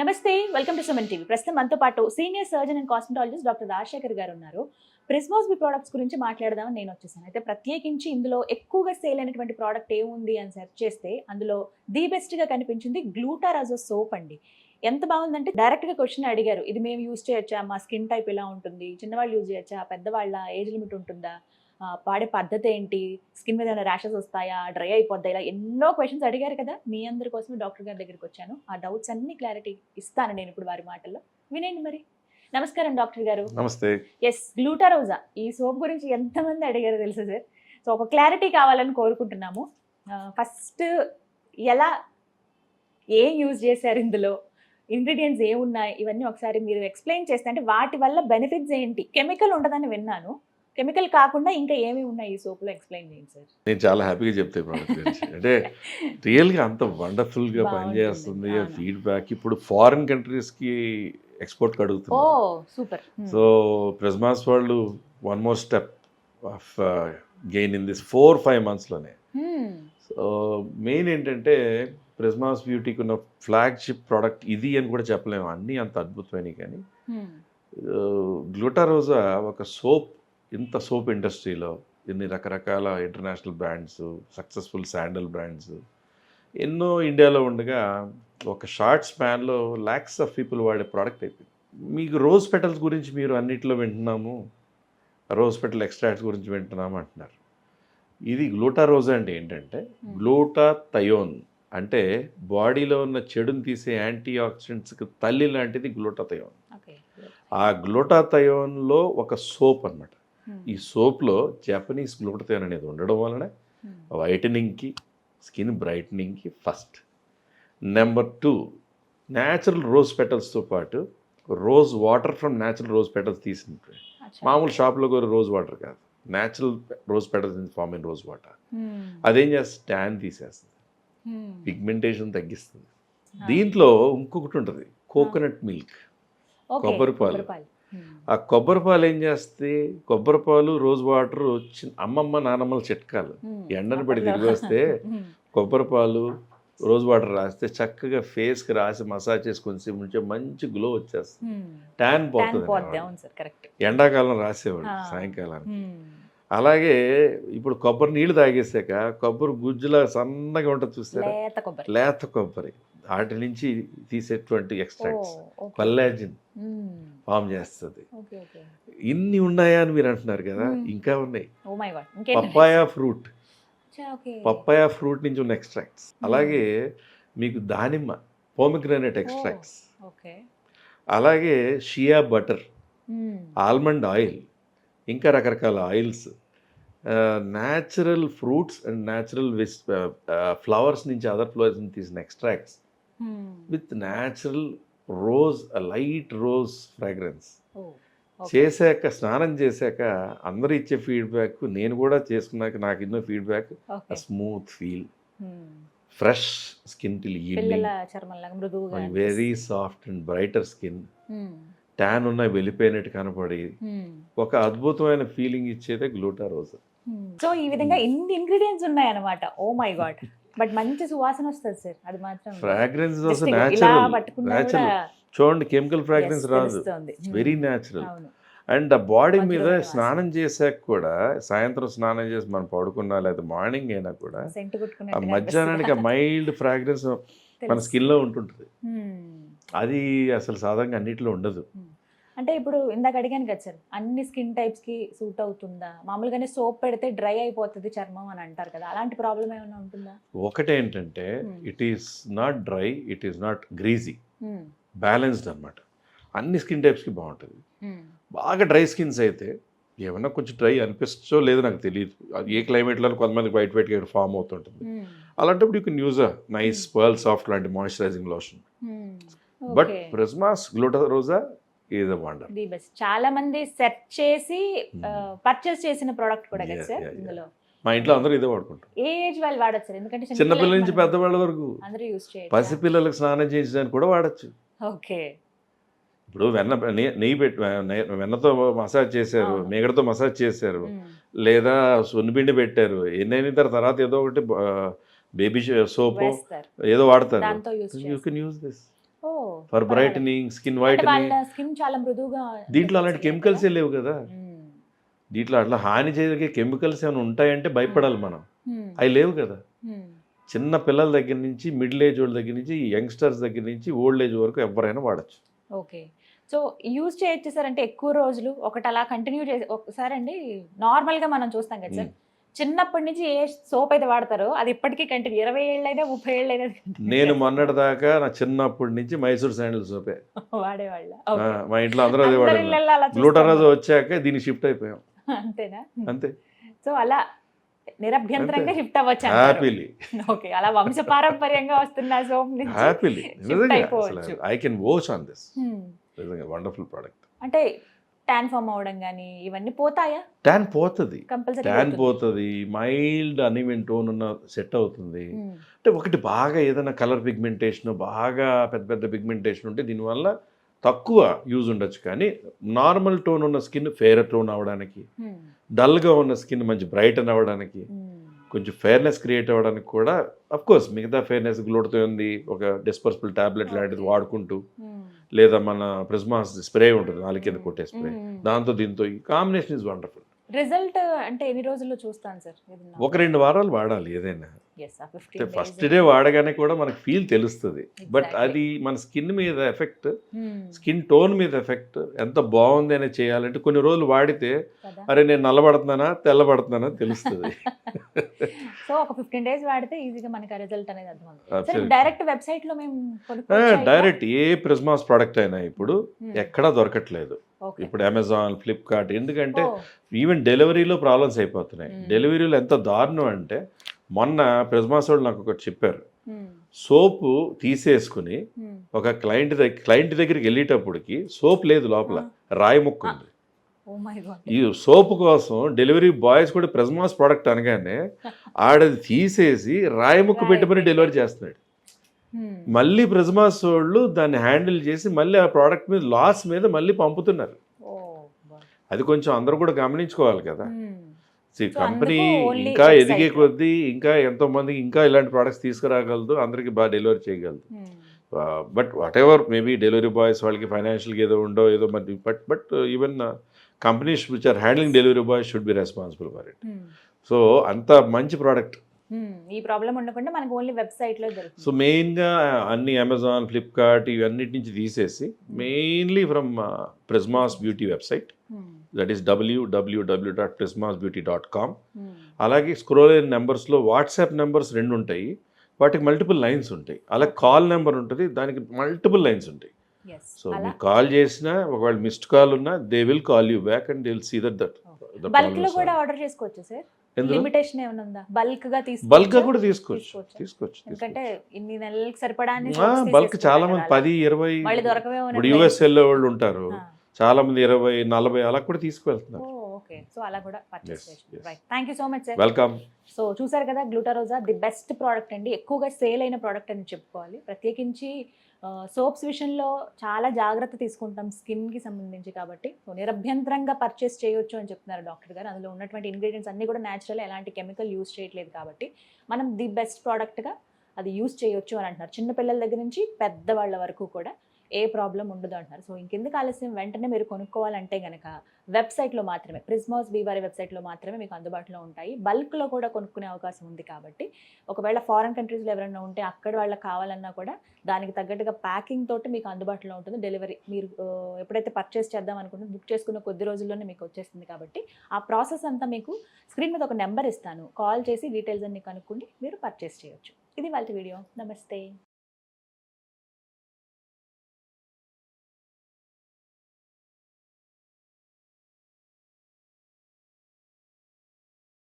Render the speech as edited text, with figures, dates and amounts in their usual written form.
నమస్తే, welcome to Suman TV. ప్రస్తుతం మనతో పాటు senior surgeon and cosmetologist doctor Rajasekhar గారు ఉన్నారు. ప్రిస్మోస్బి ప్రోడక్ట్స్ గురించి మాట్లాడదామని నేను వచ్చేసాను. అయితే ప్రత్యేకించి ఇందులో ఎక్కువగా సేల్ అయినటువంటి ప్రోడక్ట్ ఏముంది అని సెర్చ్ చేస్తే అందులో ది బెస్ట్గా కనిపించింది గ్లూటారాజో సోప్ అండి. ఎంత బాగుందంటే డైరెక్ట్గా క్వశ్చన్ అడిగారు, ఇది మేము యూజ్ చేయొచ్చా, మా స్కిన్ టైప్ ఎలా ఉంటుంది, చిన్నవాళ్ళు యూజ్ చేయొచ్చా, పెద్దవాళ్ళ ఏజ్ లిమిట్ ఉంటుందా, వాడే పద్ధతి ఏంటి, స్కిన్ మీద ఏమైనా ర్యాషెస్ వస్తాయా, డ్రై అయిపోద్దా, ఇలా ఎన్నో క్వశ్చన్స్ అడిగారు కదా. మీ అందరి కోసం డాక్టర్ గారి దగ్గరికి వచ్చాను. ఆ డౌట్స్ అన్ని క్లారిటీ ఇస్తాను నేను ఇప్పుడు వారి మాటల్లో. వినండి మరి. నమస్కారం డాక్టర్ గారు. నమస్తే. ఎస్, గ్లూటారోజా ఈ సోప్ గురించి ఎంతమంది అడిగారో తెలుసు సార్. సో ఒక క్లారిటీ కావాలని కోరుకుంటున్నాము. ఫస్ట్ ఎలా, ఏం యూజ్ చేశారు, ఇందులో ఇంగ్రీడియంట్స్ ఏమున్నాయి, ఇవన్నీ ఒకసారి మీరు ఎక్స్ప్లెయిన్ చేస్తే, అంటే వాటి వల్ల బెనిఫిట్స్ ఏంటి. కెమికల్ ఉండదని విన్నాను, కెమికల్ కాకుండా ఇంకా ఏమి ఉన్నాయి ఈ సోప్లో, ఎక్స్ప్లెయిన్ చేయండి సార్. నేను చాలా హ్యాపీగా చెప్తాను ప్రోడక్ట్ గురించి. అంటే రియల్గా అంత వండర్ఫుల్గా పనిచేస్తుంది. ఫీడ్బ్యాక్ ఇప్పుడు ఫారిన్ కంట్రీస్కి ఎక్స్పోర్ట్ అడుగుతుంది. సూపర్. సో ప్రిస్మాస్ వాళ్ళు one more step of gain in this 4-5 monthsలోనే. సో మెయిన్ ఏంటంటే ప్రిస్మాస్ బ్యూటీకి ఉన్న ఫ్లాగ్షిప్ ప్రోడక్ట్ ఇది అని కూడా చెప్పలేము, అన్నీ అంత అద్భుతమైనవి. కానీ గ్లూటారోజా ఒక సోప్, ఇంత సోప్ ఇండస్ట్రీలో ఇన్ని రకరకాల international brands, successful sandal brands ఎన్నో ఇండియాలో ఉండగా ఒక షార్ట్ స్పాన్లో ల్యాక్స్ ఆఫ్ పీపుల్ వాడే ప్రోడక్ట్ అయిపోయింది. మీకు రోజ్ పెటల్స్ గురించి మీరు అన్నిట్లో వింటున్నాము, రోజ్ పెటల్ ఎక్స్ట్రాక్ట్స్ గురించి వింటున్నాము అంటున్నారు. ఇది గ్లూటారోజా అంటే ఏంటంటే గ్లూటాథయోన్ అంటే బాడీలో ఉన్న చెడుని తీసే యాంటీ ఆక్సిడెంట్స్కి తల్లి లాంటిది గ్లూటాథయోన్. ఆ గ్లూటాథయోన్లో ఒక సోప్ అన్నమాట. ఈ సోప్లో జపనీస్ గ్లూటాథయోన్ అనేది ఉండడం వలన వైటనింగ్కి, స్కిన్ బ్రైట్నింగ్కి ఫస్ట్. నెంబర్ 2, న్యాచురల్ రోజ్ పెటల్స్తో పాటు rose water from natural rose petals తీసినట్టు, మామూలు షాప్లో కూడా రోజ్ వాటర్ కాదు, natural rose petals in form in rose water. అదేం చేస్తుంది, ట్యాన్ తీసేస్తుంది, పిగ్మెంటేషన్ తగ్గిస్తుంది. దీంట్లో ఇంకొకటి ఉంటుంది, కోకోనట్ మిల్క్, కొబ్బరి పాలు. ఆ కొబ్బరి పాలు ఏం చేస్తే, కొబ్బరి పాలు రోజ్ వాటర్ అమ్మమ్మ నానమ్మల చిట్కాలు. ఎండను పడి తిరిగి వస్తే కొబ్బరి పాలు రోజ్ వాటర్ రాస్తే చక్కగా ఫేస్కి రాసి మసాజ్ చేసుకొని ఉంటే మంచి గ్లో వచ్చేస్తుంది, ట్యాన్ పోతుంది. ఎండాకాలం రాసేవాడు సాయంకాలానికి. అలాగే ఇప్పుడు కొబ్బరి నీళ్ళు తాగేసాక కొబ్బరి గుజ్జులా సన్నగా ఉంటుంది చూస్తారా, లేత కొబ్బరి, వాటి నుంచి తీసేటువంటి ఎక్స్ట్రాక్ట్స్ కొల్లాజిన్ ఫామ్ చేస్తుంది. ఇన్ని ఉన్నాయా అని మీరు అంటున్నారు కదా, ఇంకా ఉన్నాయి. పప్పాయా ఫ్రూట్, పప్పాయా ఫ్రూట్ నుంచి ఉన్న ఎక్స్ట్రాక్ట్స్. అలాగే మీకు దానిమ్మ, పోమిగ్రానైట్ ఎక్స్ట్రాక్ట్స్, అలాగే షియా బటర్, ఆల్మండ్ ఆయిల్, ఇంకా రకరకాల oils, natural fruits and natural flowers నుంచి, అదర్ ఫ్లవర్స్ నుంచి తీసిన extracts with natural rose, light rose fragrance. చేశాక, స్నానం చేశాక అందరూ ఇచ్చే ఫీడ్బ్యాక్, నేను కూడా చేసుకున్నాక నాకు ఎన్నో feedback, smooth feel, fresh skin till evening, very soft and brighter skin, tan ఉన్న వెళ్ళిపోయినట్టు కనపడి ఒక అద్భుతమైన ఫీలింగ్ ఇచ్చేదే గ్లూటారోజా. సో ఈ విధంగా ఎన్ని ఇంగ్రీడియంట్స్ ఉన్నాయన్నమాట. ఓ మై గాడ్, బట్ మంచి సువాసన వస్తుంది సార్. అది మాత్రం ఫ్రాగ్రెన్స్ న్యాచురల్. చూడండి, కెమికల్ ఫ్రాగ్రెన్స్ రాదు, వెరీ న్యాచురల్. అండ్ ఆ బాడీ మీద స్నానం చేశాక కూడా, సాయంత్రం స్నానం చేసి మనం పడుకున్నా లేదా మార్నింగ్ అయినా కూడా ఆ మధ్యాహ్నానికి ఆ మైల్డ్ ఫ్రాగ్రెన్స్ మన స్కిన్లో ఉంటుంటుంది. అది అసలు సాధారణంగా అన్నిటిలో ఉండదు. అంటే ఇప్పుడు ఇందాక అడిగాను కదా సార్, అన్ని స్కిన్ టైప్స్కి సూట్ అవుతుందా? మామూలుగానే సోప్ పెడితే డ్రై అయిపోతుంది చర్మం అని అంటారు కదా, అలాంటి ప్రాబ్లం ఏమైనా ఉంటుందా? ఒకటేంటంటే it is not dry, it is not greasy, balanced అనమాట. అన్ని స్కిన్ టైప్స్కి బాగుంటుంది. బాగా డ్రై స్కిన్స్ అయితే ఏమన్నా కొంచెం డ్రై అనిపిస్తో లేదో నాకు తెలియదు, ఏ క్లైమేట్లో కొంతమందికి వైట్గా ఫామ్ అవుతుంటుంది. అలాంటప్పుడు you can use a nice pearl soft లాంటి moisturising lotion. But Prismas Glutaroza is a wonder. The best. చాలా మంది సెర్చ్ చేసి పర్చేస్ చేసిన ప్రోడక్ట్ కూడా కదా సార్ ఇందులో. మా ఇంట్లో అందరూ ఇదే వాడుకుంటారు. ఏ ఏజ్ వాళ్ళు వాడచ్చు సార్? ఎందుకంటే చిన్నపిల్లల నుంచి పెద్దవాళ్ళ వరకు అందరూ యూజ్ చేయొచ్చు. పసిపిల్లలకు స్నానం చేయించడానికి కూడా వాడచ్చు. ఓకే. ఇప్పుడు నెయ్యి పెట్టి వెన్నతో మసాజ్ చేశారు, మేగడతో మసాజ్ చేశారు, లేదా సున్నిపిండి పెట్టారు, ఎన్నైన తర్వాత ఏదో ఒకటి బేబీ సోప్ ఏదో వాడతారు. You can use this. Oh for brightening, skin అంటే వైటనింగ్. వాళ్ళ స్కిన్ చాలా మృదువుగా దీంట్లో అలాంటి చేస్తారు కెమికల్సే కదా? లేవు కదా. మ్మ్. దీంట్లో అట్లా హాని జరిగే కెమికల్స్ ఏమైనా ఉంటాయంటే భయపడాలి మనం. మ్మ్. అవి లేవు కదా. మ్మ్. చిన్న పిల్లల దగ్గర నుంచి మిడిల్ ఏజ్ వాళ్ళ దగ్గర నుంచి యంగ్స్టర్స్ దగ్గర నుంచి ఓల్డ్ ఏజ్ వరకు ఎవరైనా వాడచ్చు. ఓకే. సో యూజ్ చేయొచ్చు సార్ అంటే ఎక్కువ రోజులు ఒకటి అలా కంటిన్యూ చేసి ఒకసారి అండి నార్మల్గా మనం చూస్తాం కదా సార్ చిన్నప్పటి నుంచి ఏ సోప్ అయితే వాడతారో అది ఇప్పటికీ కంటిన్యూ 20 ఏళ్ళైనా 30 ఏళ్ళైనా నేను మొన్నటి దాకా నా చిన్నప్పటి నుంచి మైసూర్ శాండిల్ సోపే వాడేవాళ్ళ. మా ఇంట్లో అందరూ అదే వాడారు. గ్లూటరాజ్ వచ్చాక దీనికి షిఫ్ట్ అయిపోయాం అంతేనా? అంతే. సో అలా నిరభ్యంతరంగా షిఫ్ట్ అవ్వచ్చు. హ్యాపీలీ. ఓకే, అలా వంశపారంపర్యంగా వస్తున్న సోప్ నుంచి హ్యాపీలీ. shift అయిపోవచ్చు. I can vouch on this. నిజంగా వండర్ఫుల్ ప్రోడక్ట్. అంటే ట్యాన్ ఫామ్ అవడం కానీ ఇవన్నీ పోతాయా? ట్యాన్ పోతుంది, కంపల్సరీ ట్యాన్ పోతుంది, మైల్డ్ అన్ఈవెన్ టోన్ ఉన్న సెట్ అవుతుంది. అంటే ఒకటి బాగా ఏదైనా కలర్ పిగ్మెంటేషన్ బాగా పెద్ద పెద్ద పిగ్మెంటేషన్ ఉంటే దీనివల్ల తక్కువ యూజ్ ఉండొచ్చు. కానీ నార్మల్ టోన్ ఉన్న స్కిన్ ఫెయిర్ టోన్ అవ్వడానికి, డల్గా ఉన్న స్కిన్ మంచి బ్రైటన్ అవ్వడానికి, కొంచెం ఫెయిర్నెస్ క్రియేట్ అవ్వడానికి కూడా కోర్స్ మిగతా ఫెయిర్నెస్ గ్లోడ్తో ఉంది. ఒక డిస్పర్సిబుల్ టాబ్లెట్ లాంటిది వాడుకుంటూ, లేదా మన ప్రిజ్మాస్ స్ప్రే ఉంటుంది నాలుగు కింద కొట్టే స్ప్రే, దాంతో దీంతో ఈ కాంబినేషన్ ఇస్ వండర్ఫుల్. రిజల్ట్ అంటే ఎన్ని రోజుల్లో చూస్తాను సార్? 1-2 వారాలు వాడాలి ఏదైనా. Yes, 15 first days. డే వాడగానే కూడా మనకు ఫీల్ తెలుస్తుంది. But Exactly. అది మన స్కిన్ మీద ఎఫెక్ట్, Hmm. స్కిన్ టోన్ మీద ఎఫెక్ట్, ఎంత బాగుంది అనేది చేయాలంటే కొన్ని రోజులు వాడితే కదా. అరే నేను నల్లబడుతున్నానా తెల్లబడుతున్నానా తెలుస్తుంది. సో ఒక 15 days వాడితే ఈజీగా మనకి రిజల్ట్ అనేది అర్థమవుతుంది. Sir Absolutely. డైరెక్ట్ వెబ్సైట్ లో మేము కొనుక్కోవచ్చా ఇలా? డైరెక్ట్ ఏ ప్రిజ్మాస్ ప్రోడక్ట్ అయినా ఇప్పుడు Hmm. ఎక్కడా దొరకట్లేదు. Okay. ఇప్పుడు అమెజాన్, ఫ్లిప్కార్ట్, ఎందుకంటే Oh. ఈవెన్ డెలివరీలో ప్రాబ్లమ్స్ అయిపోతున్నాయి. Hmm. డెలివరీలో ఎంత దారుణం అంటే మొన్న ప్రిజ్మాస్ వాళ్ళు నాకు ఒకటి చెప్పారు. Hmm. సోపు తీసేసుకుని Hmm. ఒక క్లయింట్ దగ్గరికి వెళ్ళేటప్పటికి సోప్ లేదు, లోపల రాయి ముక్క ఉంది. Oh my God. ఈ సోపు కోసం డెలివరీ బాయ్స్ కూడా ప్రిజ్మాస్ ప్రోడక్ట్ అనగానే ఆడది తీసేసి రాయి ముక్క పెట్టమని డెలివరీ చేస్తున్నాడు. Hmm. మళ్ళీ ప్రిజ్మాస్ వాళ్ళు దాన్ని హ్యాండిల్ చేసి మళ్ళీ ఆ ప్రోడక్ట్ మీద లాస్ మీద మళ్ళీ పంపుతున్నారు. Oh, God. అది కొంచెం అందరూ కూడా గమనించుకోవాలి కదా. Hmm. కంపెనీ అందుకు only ఇంకా website ఎదిగే లో. కొద్దీ ఇంకా ఎంతో మందికి ఇంకా ఇలాంటి ప్రోడక్ట్స్ తీసుకురాగలదు, అందరికి బాగా డెలివరీ చేయగలదు. Hmm. But whatever maybe delivery boys వాళ్ళకి ఫైనాన్షియల్గా ఏదో ఉండో ఏదో మరి but even companies which are handling delivery boys should be responsible for it. Hmm. So అంత మంచి ప్రోడక్ట్. ఈ ప్రాబ్లం ఉండకుండా మనకు ఓన్లీ వెబ్సైట్ లో సో దొరుకుతుంది. మెయిన్గా అన్ని అమెజాన్, ఫ్లిప్కార్ట్ ఇవన్నిటి నుంచి తీసేసి mainly from ప్రిజ్మాస్ beauty website, Hmm. That is www.prismasbeauty.com. Hmm. అలాగే స్క్రోల్ అయిన నెంబర్స్లో వాట్సాప్ నెంబర్స్ 2 ఉంటాయి, వాటికి మల్టిపుల్ లైన్స్ ఉంటాయి. అలా కాల్ నెంబర్ ఉంటుంది, దానికి మల్టిపుల్ లైన్స్ ఉంటాయి. Yes. సో అలా మీకు కాల్ చేసినా ఒకవేళ మిస్డ్ కాల్ ఉన్నా they will call you back and they will see that bulk లో కూడా ఆర్డర్ చేసుకోవచ్చు సార్? లిమిటేషన్ ఏమైనా ఉందా? బల్క్ గా బల్క్ కూడా తీసుకోవచ్చు. ఎందుకంటే ఇన్ని నెలలకు సరిపడా బల్క్ చాలా మంది 10-20 మళ్ళీ దొరకవేమో ఇప్పుడు యూఎస్ వెళ్ళే వాళ్ళు ఉంటారు, చాలా మంది 20-40 అలా కూడా తీసుకువెళ్తున్నారు. ఓకే, సో అలా కూడా పర్చేస్ Yes, చేసుకోవచ్చు. yes. Right, thank you so much sir. Welcome. So చూసారు కదా, గ్లూటారోజా ది బెస్ట్ ప్రోడక్ట్ అండి, ఎక్కువగా సేల్ అయిన ప్రోడక్ట్ అని చెప్పుకోవాలి. ప్రత్యేకించి సోప్స్ విషయంలో చాలా జాగ్రత్త తీసుకుంటాం స్కిన్కి సంబంధించి కాబట్టి, సో నిరభ్యంతరంగా పర్చేస్ చేయొచ్చు అని చెప్తున్నారు డాక్టర్ గారు. అందులో ఉన్నటువంటి ఇంగ్రీడియంట్స్ అన్నీ కూడా న్యాచురల్, ఎలాంటి కెమికల్ యూస్ చేయట్లేదు కాబట్టి మనం ది బెస్ట్ ప్రోడక్ట్గా అది యూస్ చేయొచ్చు అని అంటున్నారు. చిన్నపిల్లల దగ్గర నుంచి పెద్దవాళ్ళ వరకు కూడా ఏ ప్రాబ్లం ఉండదు అంటున్నారు. సో ఇంకెందుకు ఆలస్యం, వెంటనే మీరు కొనుక్కోవాలంటే కనుక వెబ్సైట్లో మాత్రమే, ప్రిజ్మాస్ బీ వారి వెబ్సైట్లో మాత్రమే మీకు అందుబాటులో ఉంటాయి. బల్క్లో కూడా కొనుక్కునే అవకాశం ఉంది కాబట్టి ఒకవేళ ఫారెన్ కంట్రీస్లో ఎవరైనా ఉంటే అక్కడ వాళ్ళకి కావాలన్నా కూడా దానికి తగ్గట్టుగా ప్యాకింగ్ తోటి మీకు అందుబాటులో ఉంటుంది. డెలివరీ మీరు ఎప్పుడైతే పర్చేస్ చేద్దాం అనుకుంటే బుక్ చేసుకున్న కొద్ది రోజుల్లోనే మీకు వచ్చేస్తుంది కాబట్టి ఆ ప్రాసెస్ అంతా మీకు స్క్రీన్ మీద ఒక నెంబర్ ఇస్తాను, కాల్ చేసి డీటెయిల్స్ అన్ని కనుక్కుండి మీరు పర్చేస్ చేయొచ్చు. ఇది వాళ్ళ వీడియో. నమస్తే.